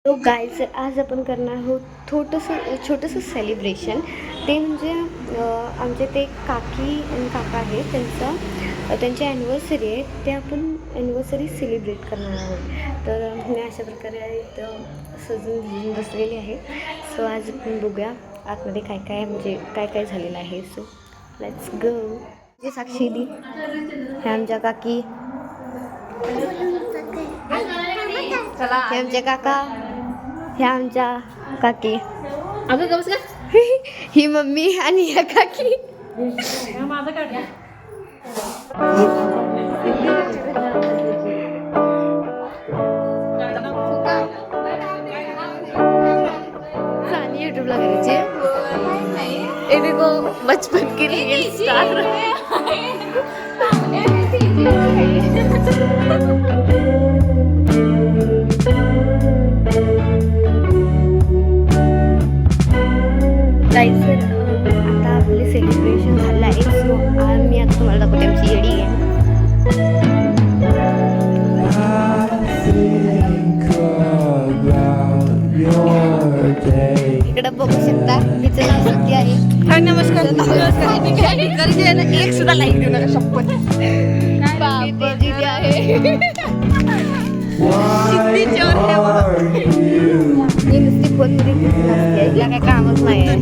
तो गायज आज आपण करणार आहोत छोटंसं सेलिब्रेशन. ते म्हणजे आमचे ते काकी आणि काका आहेत, त्यांची ॲनिव्हर्सरी आहे. ते आपण ॲनिव्हर्सरी सेलिब्रेट करणार आहोत. तर मी अशा प्रकारे इथं सजून बसलेली आहे. सो आज आपण बघूया आतमध्ये काय काय म्हणजे काय काय झालेलं आहे. So let's go. जे साक्षी दी ह्या आमच्या काकी, हे आमचे काका, ह्या आमच्या काकी, ही मम्मी आणि ह्या काकी. यूट्यूबला करायचे ए देखो बचपन के लिए स्टार. आता आपले सेलिब्रेशन झालं आहे. सो मी आता तुम्हाला दाखवते आमची येडी आहे. इकडे बघू शकता तिचं नाव सत्य आहे. नमस्कार. एक सुद्धा लाईक देऊ नका शपथ. बाबा दीदी आहे. मी नुसती फोनमध्ये नसते, काय कामच नाही आहे.